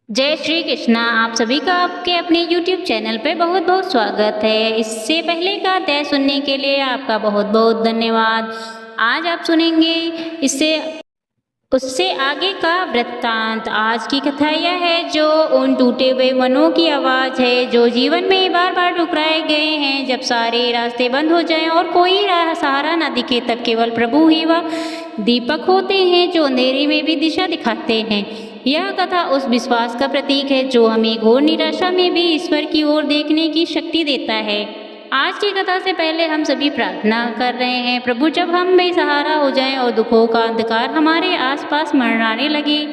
जय श्री कृष्णा। आप सभी का आपके अपने YouTube चैनल पे बहुत बहुत स्वागत है। इससे पहले का अध्याय सुनने के लिए आपका बहुत बहुत धन्यवाद। आज आप सुनेंगे इससे उससे आगे का वृत्तांत। आज की कथा यह है जो उन टूटे हुए मनों की आवाज़ है जो जीवन में बार बार ठुकराए गए हैं। जब सारे रास्ते बंद हो जाएं और कोई राह सहारा न दिखे, तब केवल प्रभु ही वह दीपक होते हैं जो अंधेरे में भी दिशा दिखाते हैं। यह कथा उस विश्वास का प्रतीक है जो हमें घोर निराशा में भी ईश्वर की ओर देखने की शक्ति देता है। आज की कथा से पहले हम सभी प्रार्थना कर रहे हैं। प्रभु, जब हम बेसहारा हो जाएं और दुखों का अंधकार हमारे आसपास मंडराने लगे,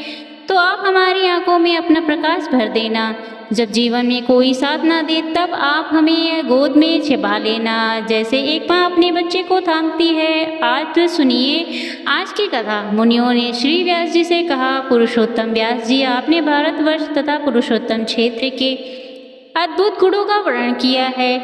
तो आप हमारी आंखों में अपना प्रकाश भर देना। जब जीवन में कोई साथ ना दे, तब आप हमें गोद में छिपा लेना, जैसे एक माँ अपने बच्चे को थामती है। आज सुनिए आज की कथा। मुनियों ने श्री व्यास जी से कहा, पुरुषोत्तम व्यास जी, आपने भारतवर्ष तथा पुरुषोत्तम क्षेत्र के अद्भुत गुणों का वर्णन किया है।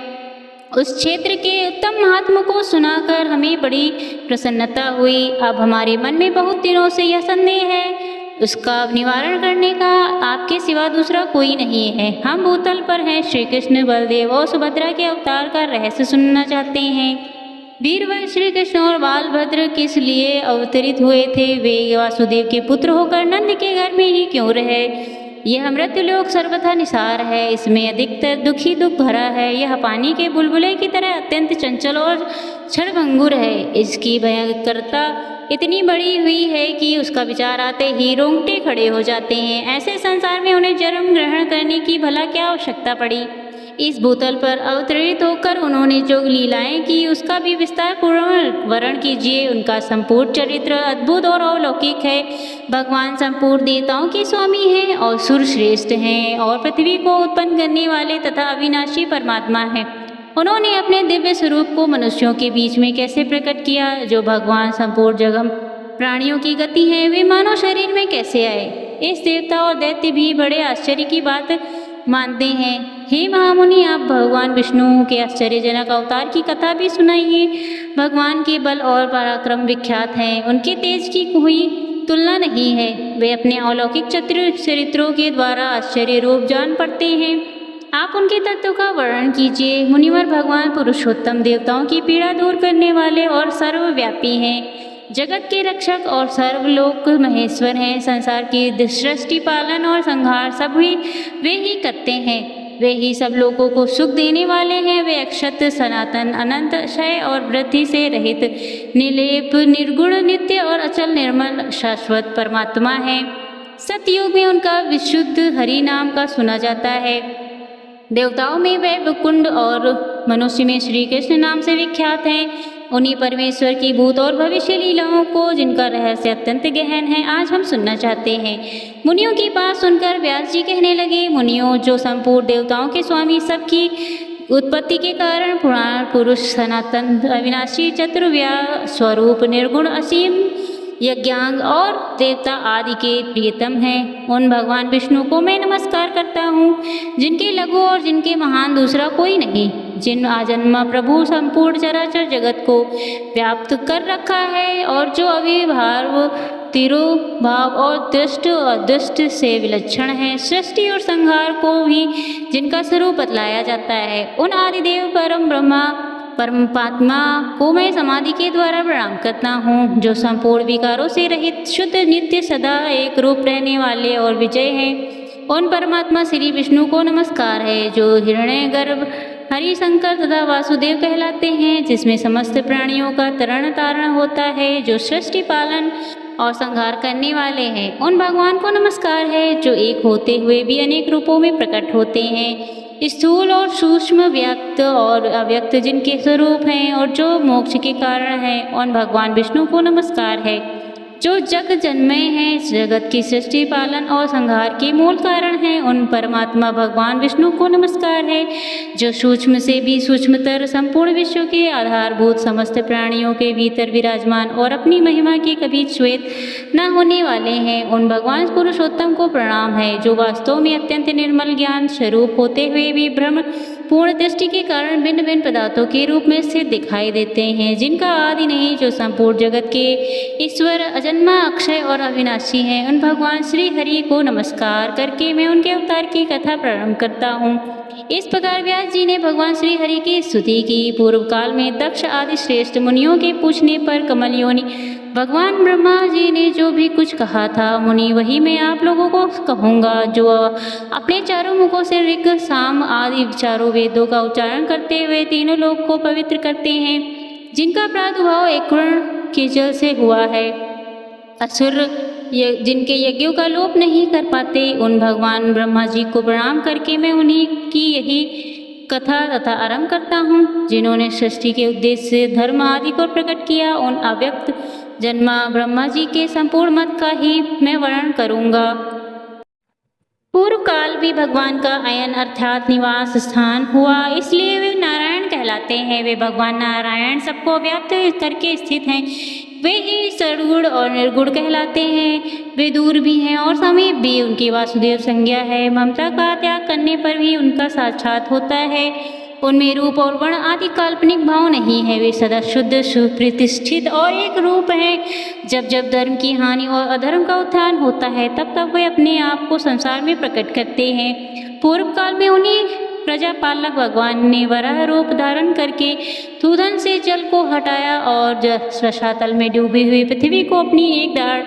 उस क्षेत्र के उत्तम महात्मा को सुनाकर हमें बड़ी प्रसन्नता हुई। अब हमारे मन में बहुत दिनों से यह संदेह है, उसका निवारण करने का आपके सिवा दूसरा कोई नहीं है। हम भूतल पर हैं। श्री कृष्ण, बलदेव और सुभद्रा के अवतार का रहस्य सुनना चाहते हैं। वीरवर श्री कृष्ण और बालभद्र किस लिए अवतरित हुए थे? वे वासुदेव के पुत्र होकर नंद के घर में ही क्यों रहे? यह मृत्युलोक सर्वथा निसार है, इसमें अधिकतर दुखी दुख भरा है। यह पानी के बुलबुले की तरह अत्यंत चंचल और क्षणभंगुर है। इसकी भयंकरता इतनी बड़ी हुई है कि उसका विचार आते ही रोंगटे खड़े हो जाते हैं। ऐसे संसार में उन्हें जन्म ग्रहण करने की भला क्या आवश्यकता पड़ी? इस भूतल पर अवतरित होकर उन्होंने जो लीलाएं की, उसका भी विस्तार पूर्वक वर्णन कीजिए। उनका संपूर्ण चरित्र अद्भुत और अलौकिक है। भगवान संपूर्ण देवताओं के स्वामी हैं और सुर श्रेष्ठ हैं और पृथ्वी को उत्पन्न करने वाले तथा अविनाशी परमात्मा हैं। उन्होंने अपने दिव्य स्वरूप को मनुष्यों के बीच में कैसे प्रकट किया? जो भगवान संपूर्ण जगम प्राणियों की गति है, वे मानव शरीर में कैसे आए? इस देवता और दैत्य भी बड़े आश्चर्य की बात मानते हैं। हे महामुनि, आप भगवान विष्णु के आश्चर्यजनक अवतार की कथा भी सुनाइए। भगवान के बल और पराक्रम विख्यात हैं, उनके तेज की कोई तुलना नहीं है। वे अपने अलौकिक चरित्रों के द्वारा आश्चर्य रूप जान पड़ते हैं। आप उनके तत्व का वर्णन कीजिए। मुनिवर, भगवान पुरुषोत्तम देवताओं की पीड़ा दूर करने वाले और सर्वव्यापी हैं, जगत के रक्षक और सर्वलोक महेश्वर हैं। संसार की सृष्टि, पालन और संहार सब वे ही करते हैं। वे ही सब लोगों को सुख देने वाले हैं। वे अक्षत, सनातन, अनंत, क्षय और वृद्धि से रहित, निर्लेप, निर्गुण, नित्य और अचल, निर्मल, शाश्वत परमात्मा है। सतयुग में उनका विशुद्ध हरि नाम का सुना जाता है। देवताओं में वे वैकुंठ और मनुष्य में श्री कृष्ण नाम से विख्यात हैं। उन्हीं परमेश्वर की भूत और भविष्य लीलाओं को, जिनका रहस्य अत्यंत गहन है, आज हम सुनना चाहते हैं। मुनियों की बात सुनकर व्यास जी कहने लगे, मुनियों, जो संपूर्ण देवताओं के स्वामी, सबकी उत्पत्ति के कारण, पुराण पुरुष, सनातन, अविनाशी, चतुर्व्या स्वरूप, निर्गुण, असीम, यज्ञांग और देवता आदि के प्रियतम हैं, उन भगवान विष्णु को मैं नमस्कार करता हूँ, जिनके लघु और जिनके महान दूसरा कोई नहीं, जिन आजन्मा प्रभु संपूर्ण चराचर जगत को व्याप्त कर रखा है और जो अविभाव, तिरोभाव और दृष्ट अदृष्ट से विलक्षण है। सृष्टि और संहार को भी जिनका स्वरूप बतलाया जाता है, उन आदिदेव परम ब्रह्मा परमात्मा को मैं समाधि के द्वारा प्रणाम करता हूँ, जो संपूर्ण विकारों से रहित, शुद्ध, नित्य, सदा एक रूप रहने वाले और विजय हैं। उन परमात्मा श्री विष्णु को नमस्कार है, जो हिरण्य गर्भ, हरि, शंकर तथा वासुदेव कहलाते हैं, जिसमें समस्त प्राणियों का तरण तारण होता है, जो सृष्टि, पालन और संहार करने वाले हैं। उन भगवान को नमस्कार है, जो एक होते हुए भी अनेक रूपों में प्रकट होते हैं, स्थूल और सूक्ष्म, व्यक्त और अव्यक्त, जिनके स्वरूप हैं और जो मोक्ष के कारण हैं। उन भगवान विष्णु को नमस्कार है, जो जग जन्मय हैं, जगत की सृष्टि, पालन और संहार के मूल कारण हैं। उन परमात्मा भगवान विष्णु को नमस्कार है, जो सूक्ष्म से भी सूक्ष्मतर, संपूर्ण विश्व के आधारभूत, समस्त प्राणियों के भीतर विराजमान और अपनी महिमा के कभी श्वेत न होने वाले हैं। उन भगवान पुरुषोत्तम को प्रणाम है, जो वास्तव में अत्यंत निर्मल ज्ञान स्वरूप होते हुए भी ब्रह्म पूर्ण दृष्टि के कारण भिन्न भिन्न पदार्थों के रूप में स्थित दिखाई देते हैं, जिनका आदि नहीं, जो संपूर्ण जगत के ईश्वर, अजन्मा, अक्षय और अविनाशी हैं, उन भगवान श्री हरि को नमस्कार करके मैं उनके अवतार की कथा प्रारंभ करता हूँ। इस प्रकार व्यास जी ने भगवान श्री हरि की स्तुति की। पूर्व काल में दक्ष आदि श्रेष्ठ मुनियों के पूछने पर कमल योनि भगवान ब्रह्मा जी ने जो भी कुछ कहा था मुनि, वही मैं आप लोगों को कहूँगा। जो अपने चारों मुखों से ऋग, साम आदि चारों वेदों का उच्चारण करते हुए तीनों लोक को पवित्र करते हैं, जिनका प्रादुर्भाव एक कण के जल से हुआ है, असुर जिनके यज्ञों का लोप नहीं कर पाते, उन भगवान ब्रह्मा जी को प्रणाम करके मैं उन्हीं की यही कथा तथा आरंभ करता हूँ, जिन्होंने सृष्टि के उद्देश्य से धर्म आदि को प्रकट किया। उन अव्यक्त जन्मा ब्रह्मा जी के संपूर्ण मत का ही मैं वर्णन करूँगा। पूर्व काल भी भगवान का अयन अर्थात निवास स्थान हुआ, इसलिए वे नारायण कहलाते हैं। वे भगवान नारायण सबको व्याप्त करके स्थित हैं। वे ही सगुण और निर्गुण कहलाते हैं। वे दूर भी हैं और समीप भी। उनकी वासुदेव संज्ञा है। ममता का त्याग करने पर भी उनका साक्षात होता है। उनमें रूप और वर्ण आदि काल्पनिक भाव नहीं है। वे सदा शुद्ध, सुप्रतिष्ठित और एक रूप हैं। जब जब धर्म की हानि और अधर्म का उत्थान होता है, तब तब वे अपने आप को संसार में प्रकट करते हैं। पूर्व काल में उन्हीं प्रजापालक भगवान ने वराह रूप धारण करके थूथन से जल को हटाया और रसातल में डूबी हुई पृथ्वी को अपनी एक डाढ़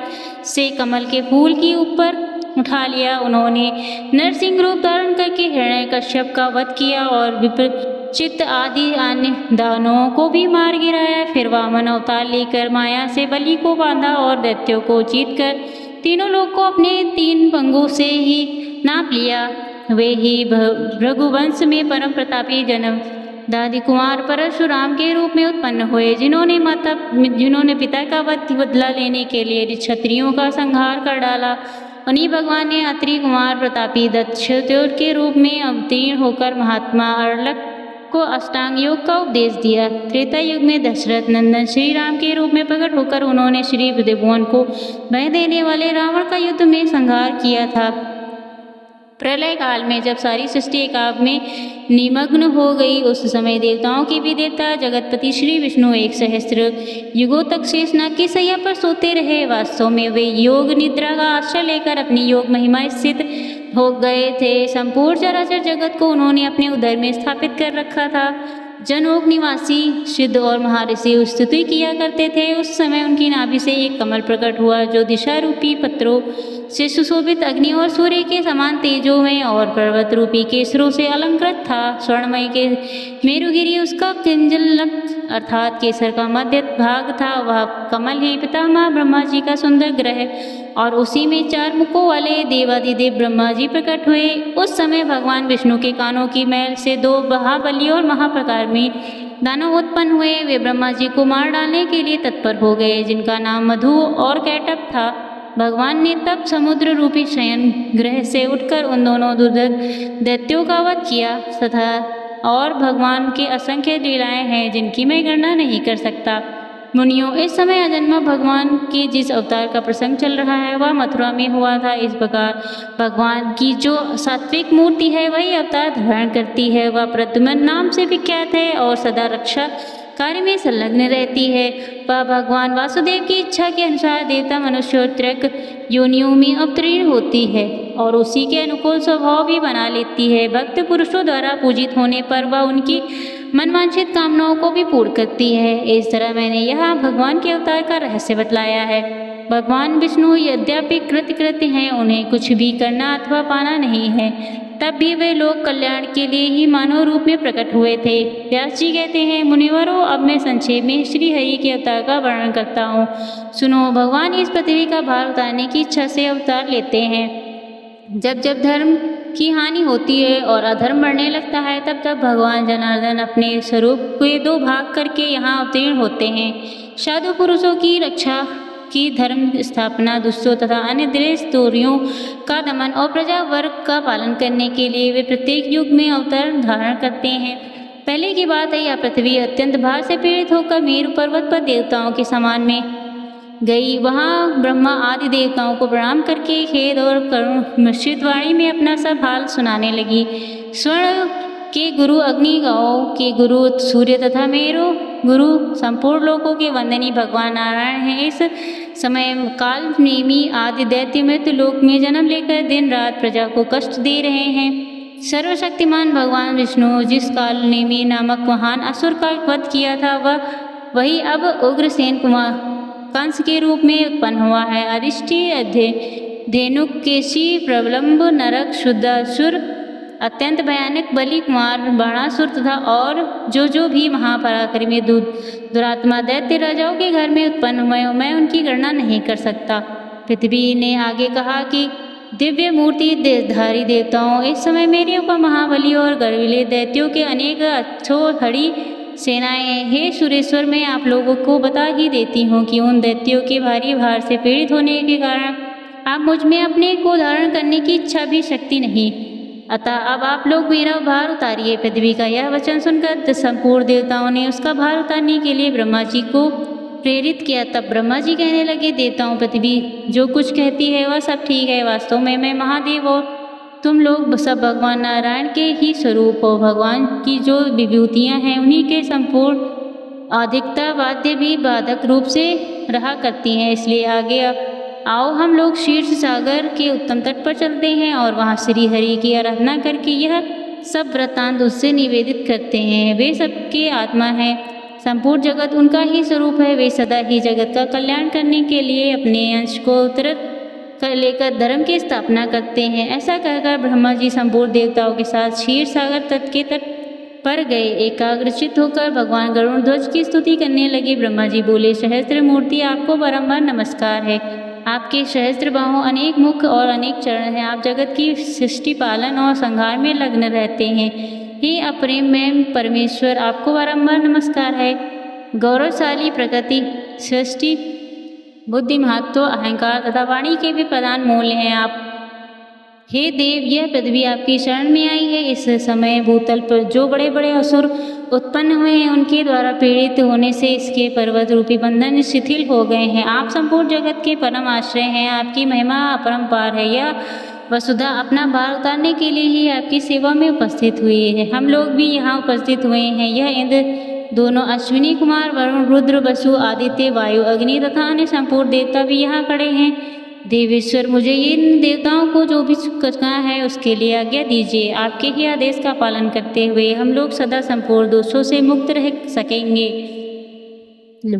से कमल के फूल के ऊपर उठा लिया। उन्होंने नरसिंह रूप धारण करके हिरण्यकश्यप का वध किया और विप्रचित आदि अन्य दानवों को भी मार गिराया। फिर वामन अवतार लेकर माया से बलि को बांधा और दैत्यों को जीतकर तीनों लोग को अपने 3 पंगों से ही नाप लिया। वे ही भृगुवंश में परम प्रतापी जन्म दादी कुमार परशुराम के रूप में उत्पन्न हुए, जिन्होंने पिता का बदला लेने के लिए क्षत्रियों का संहार कर डाला। उन्हीं भगवान ने अत्रि कुमार प्रतापी दक्षिण के रूप में अवतीर्ण होकर महात्मा अर्लक को अष्टांग योग का उपदेश दिया। त्रेता युग में दशरथ नंदन श्री राम के रूप में प्रकट होकर उन्होंने श्री त्रिभुवन को भय देने वाले रावण का युद्ध में संहार किया था। प्रलय काल में जब सारी सृष्टि एकाग्र में निमग्न हो गई, उस समय देवताओं के भी देवता जगतपति श्री विष्णु 1 सहस्त्र युगों तक शेषनाग की सैया पर सोते रहे। वास्तव में वे योग निद्रा का आश्रय लेकर अपनी योग महिमा स्थित हो गए थे। संपूर्ण चराचर जगत को उन्होंने अपने उदर में स्थापित कर रखा था। जनोग निवासी सिद्ध और महर्षि स्तुति किया करते थे। उस समय उनकी नाभि से एक कमल प्रकट हुआ, जो दिशा रूपी पत्रों से सुशोभित अग्नि और सूर्य के समान तेजोमय और पर्वत रूपी केसरों से अलंकृत था। स्वर्णमय के मेरुगिरी उसका किंजलक अर्थात केसर का मध्य भाग था। वह कमल ही पितामह ब्रह्मा जी का सुंदर ग्रह और उसी में 4 मुखों वाले देवादिदेव ब्रह्मा जी प्रकट हुए। उस समय भगवान विष्णु के कानों की मैल से 2 महाबली और महाप्रकार में दानव उत्पन्न हुए। वे ब्रह्मा जी को मार डालने के लिए तत्पर हो गए, जिनका नाम मधु और कैटभ था। भगवान ने तब समुद्र रूपी शयन ग्रह से उठकर उन दोनों दुर्धर्ष दैत्यों का वध किया तथा और भगवान के असंख्य लीलाएं हैं, जिनकी मैं गणना नहीं कर सकता। मुनियों, इस समय अजन्मा भगवान के जिस अवतार का प्रसंग चल रहा है, वह मथुरा में हुआ था। इस प्रकार भगवान की जो सात्विक मूर्ति है, वही अवतार धारण करती है। वह प्रद्युम्न नाम से विख्यात है और सदा रक्षा कार्य में संलग्न रहती है। वह भगवान वासुदेव की इच्छा के अनुसार देवता, मनुष्य और त्रिक योनियों में अवतीर्ण होती है और उसी के अनुकूल स्वभाव भी बना लेती है। भक्त पुरुषों द्वारा पूजित होने पर वह उनकी मनवांछित कामनाओं को भी पूर्ण करती है। इस तरह मैंने यहाँ भगवान के अवतार का रहस्य बतलाया है। भगवान विष्णु यद्यपि कृत्य हैं, उन्हें कुछ भी करना अथवा पाना नहीं है, तब भी वे लोक कल्याण के लिए ही मानव रूप में प्रकट हुए थे। व्यास जी कहते हैं, मुनिवरों, अब मैं संक्षेप में श्री हरि के अवतार का वर्णन करता हूँ। सुनो, भगवान इस पृथ्वी का भार उतारने की इच्छा से अवतार लेते हैं। जब जब धर्म की हानि होती है और अधर्म बढ़ने लगता है, तब तब भगवान जनार्दन अपने स्वरूप के 2 भाग करके यहाँ अवतीर्ण होते हैं। साधु पुरुषों की रक्षा की, धर्म स्थापना, दुष्टों तथा अन्य द्वेषों का दमन और प्रजा वर्ग का पालन करने के लिए वे प्रत्येक युग में अवतार धारण करते हैं। पहले की बात है, यह पृथ्वी अत्यंत भार से पीड़ित होकर मेरु पर्वत पर देवताओं के समान में गई। वहाँ ब्रह्मा आदि देवताओं को प्रणाम करके खेद और करुण मिश्रित वाणी में अपना सब हाल सुनाने लगी। स्वर्ण के गुरु अग्नि, गौ के गुरु सूर्य तथा मेरु गुरु संपूर्ण लोकों के वंदनीय भगवान नारायण हैं। इस समय काल नेमी आदि दैत्य मृत्यु लोक में जन्म लेकर दिन रात प्रजा को कष्ट दे रहे हैं। सर्वशक्तिमान भगवान विष्णु जिस काल नेमी नामक महान असुर का वध किया था वही अब उग्रसेन कुमार कंस के रूप में उत्पन्न हुआ है। अरिष्टि धेनुकेशी प्रबलम्ब नरक शुद्धासुर अत्यंत भयानक बलि कुमार बाणासुर तथा और जो भी महापराक्रमी दुरात्मा दैत्य राजाओं के घर में उत्पन्न हुए मैं उनकी गणना नहीं कर सकता। पृथ्वी ने आगे कहा कि दिव्य मूर्ति देहधारी देवताओं, इस समय मेरे ऊपर महाबली और गर्विले दैत्यों के अनेक अक्षोहड़ी सेनाएं हैं। हे सुरेश्वर, मैं आप लोगों को बता ही देती हूँ कि उन दैत्यों के भारी भार से पीड़ित होने के कारण अब मुझ में अपने को धारण करने की इच्छा भी शक्ति नहीं, अतः अब आप लोग मेरा भार उतारिए। पृथ्वी का यह वचन सुनकर संपूर्ण देवताओं ने उसका भार उतारने के लिए ब्रह्मा जी को प्रेरित किया। तब ब्रह्मा जी कहने लगे, देवताओं, पृथ्वी जो कुछ कहती है वह सब ठीक है। वास्तव में मैं महादेव और तुम लोग सब भगवान नारायण के ही स्वरूप हो। भगवान की जो विभूतियाँ हैं उन्हीं के संपूर्ण अधिकता वाद्य भी बाधक रूप से रहा करती हैं। इसलिए आगे आओ हम लोग शीर्ष सागर के उत्तम तट पर चलते हैं और वहाँ श्री हरि की आराधना करके यह सब वृत्तांत उससे निवेदित करते हैं। वे सबके आत्मा हैं, संपूर्ण जगत उनका ही स्वरूप है। वे सदा ही जगत का कल्याण करने के लिए अपने अंश को उतरत कर लेकर धर्म की स्थापना करते हैं। ऐसा कहकर ब्रह्मा जी संपूर्ण देवताओं के साथ क्षीर सागर तट के तट पर गए। एकाग्रचित होकर भगवान गरुड़ ध्वज की स्तुति करने लगे। ब्रह्मा जी बोले, सहस्त्र मूर्ति, आपको बारंबार नमस्कार है। आपके सहस्त्र बाहों, अनेक मुख और अनेक चरण हैं। आप जगत की सृष्टि पालन और संहार में लग्न रहते हैं। हे अप्रेम में परमेश्वर, आपको बारंबार नमस्कार है। गौरवशाली प्रकृति, सृष्टि, बुद्धि, महत्व, अहंकार तथा वाणी के भी प्रधान मूल्य हैं आप। हे देव, यह पृथ्वी आपकी शरण में आई है। इस समय भूतल पर जो बड़े बड़े असुर उत्पन्न हुए हैं उनके द्वारा पीड़ित होने से इसके पर्वत रूपी बंधन शिथिल हो गए हैं। आप संपूर्ण जगत के परम आश्रय हैं। आपकी महिमा अपरंपार है। यह वसुधा अपना भार उतारने के लिए ही आपकी सेवा में उपस्थित हुई है। हम लोग भी यहाँ उपस्थित हुए हैं। यह इंद्र, दोनों अश्विनी कुमार, वरुण, रुद्र, वसु, आदित्य, वायु, अग्नि तथा अन्य संपूर्ण देवता भी यहाँ खड़े हैं। देवेश्वर, मुझे इन देवताओं को जो भी करना है उसके लिए आज्ञा दीजिए। आपके ही आदेश का पालन करते हुए हम लोग सदा संपूर्ण दोषों से मुक्त रह सकेंगे। लो।